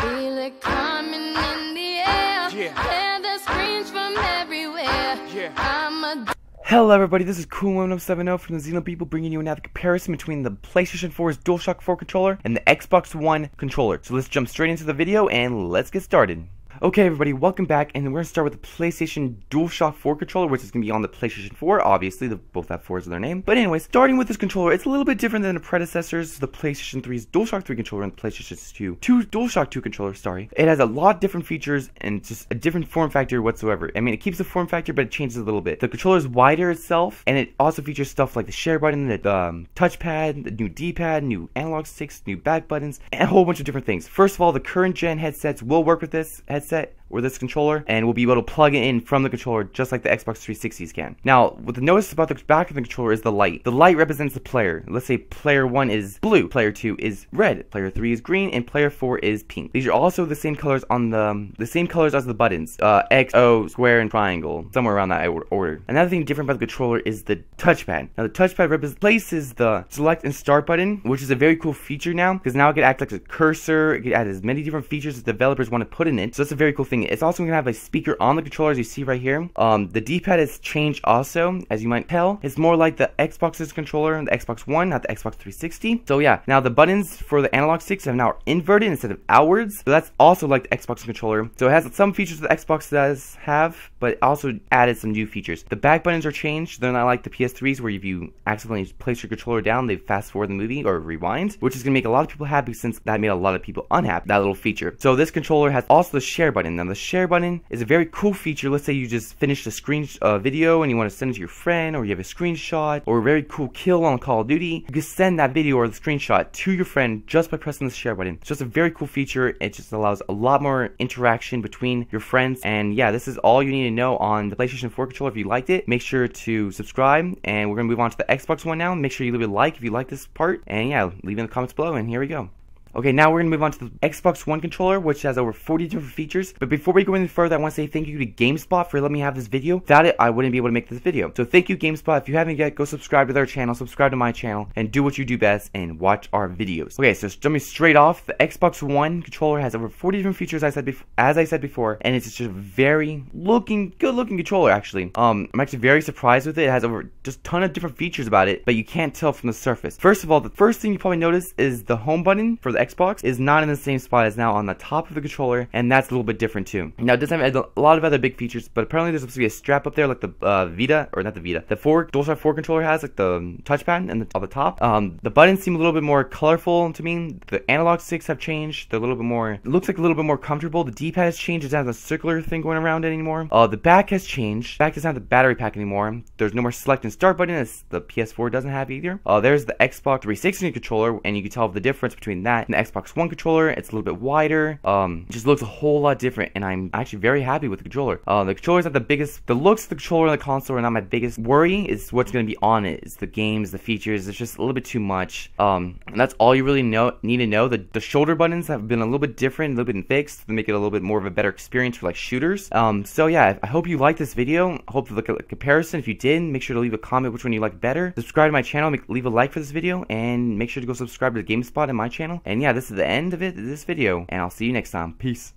Feel it coming in the air. Hear the screams from everywhere. Hello everybody, this is Cool1070 from the Zealand people, bringing you another comparison between the PlayStation 4's Dualshock 4 controller and the Xbox One controller. So let's jump straight into the video and let's get started. Okay everybody, welcome back, and we're going to start with the PlayStation DualShock 4 controller, which is going to be on the PlayStation 4, obviously, both have 4s in their name. But anyway, starting with this controller, it's a little bit different than the predecessors, the PlayStation 3's DualShock 3 controller and the PlayStation 2 DualShock 2 controller, sorry. It has a lot of different features and just a different form factor whatsoever. I mean, it keeps the form factor, but it changes a little bit. The controller is wider itself, and it also features stuff like the share button, the touchpad, the new D-pad, new analog sticks, new back buttons, and a whole bunch of different things. First of all, the current gen headsets will work with this headset or this controller, and we'll be able to plug it in from the controller just like the Xbox 360s can. Now, what the notice about the back of the controller is the light. The light represents the player. Let's say player 1 is blue, player 2 is red, player 3 is green, and player 4 is pink. These are also the same colors on the same colors as the buttons. X, O, square, and triangle, somewhere around that order. Another thing different about the controller is the touchpad. Now, the touchpad replaces the select and start button, which is a very cool feature now, because now it can act like a cursor. It can add as many different features as developers want to put in it. So that's a very cool thing. It's also going to have a speaker on the controller, as you see right here. The D-pad has changed also, as you might tell. It's more like the Xbox's controller and the Xbox One, not the Xbox 360. So yeah, now the buttons for the analog sticks have now inverted instead of outwards. So that's also like the Xbox controller. So it has some features the Xbox does have, but it also added some new features. The back buttons are changed. They're not like the PS3s where if you accidentally place your controller down, they fast forward the movie or rewind, which is going to make a lot of people happy since that made a lot of people unhappy, that little feature. So this controller has also the share button. Now the share button is a very cool feature. Let's say you just finished a screen video and you want to send it to your friend, or you have a screenshot or a very cool kill on Call of Duty. You can send that video or the screenshot to your friend just by pressing the share button. It's just a very cool feature. It just allows a lot more interaction between your friends. And yeah, this is all you need to know on the PlayStation 4 controller. If you liked it, make sure to subscribe, and we're going to move on to the Xbox One now. Make sure you leave a like if you like this part, and yeah, leave it in the comments below, and here we go. Okay, now we're going to move on to the Xbox One controller, which has over 40 different features. But before we go any further, I want to say thank you to GameSpot for letting me have this video. Without it, I wouldn't be able to make this video. So thank you, GameSpot. If you haven't yet, go subscribe to their channel, subscribe to my channel, and do what you do best and watch our videos. Okay, so jumping straight off, the Xbox One controller has over 40 different features, as I said before, and it's just a very good-looking controller, actually. I'm actually very surprised with it. It has over just a ton of different features about it, but you can't tell from the surface. First of all, the first thing you probably notice is the home button for the Xbox is not in the same spot as now on the top of the controller, and that's a little bit different too. Now it doesn't have a lot of other big features, but apparently there's supposed to be a strap up there like the Vita, or not the Vita, the DualShock 4 controller has, like the touchpad and on the top. The buttons seem a little bit more colorful to me. The analog sticks have changed. They're a little bit more, it looks like a little bit more comfortable. The D-pad has changed. It doesn't have a circular thing going around it anymore. The back has changed. The back doesn't have the battery pack anymore. There's no more select and start button, as the PS4 doesn't have either. There's the Xbox 360 controller, and you can tell the difference between that and the Xbox One controller. It's a little bit wider. Just looks a whole lot different, and I'm actually very happy with the controller. The controller's not the biggest. The looks of the controller and the console are not my biggest worry. It's what's going to be on it. It's the games, the features. It's just a little bit too much. And that's all you really need to know. The shoulder buttons have been a little bit different, a little bit fixed to make it a little bit more of a better experience for like shooters. So yeah, I hope you liked this video. I hope you look at the comparison. If you did, make sure to leave a comment which one you like better. Subscribe to my channel. Leave a like for this video, and make sure to go subscribe to GameSpot and my channel. And yeah, this is the end of this video, and I'll see you next time. Peace.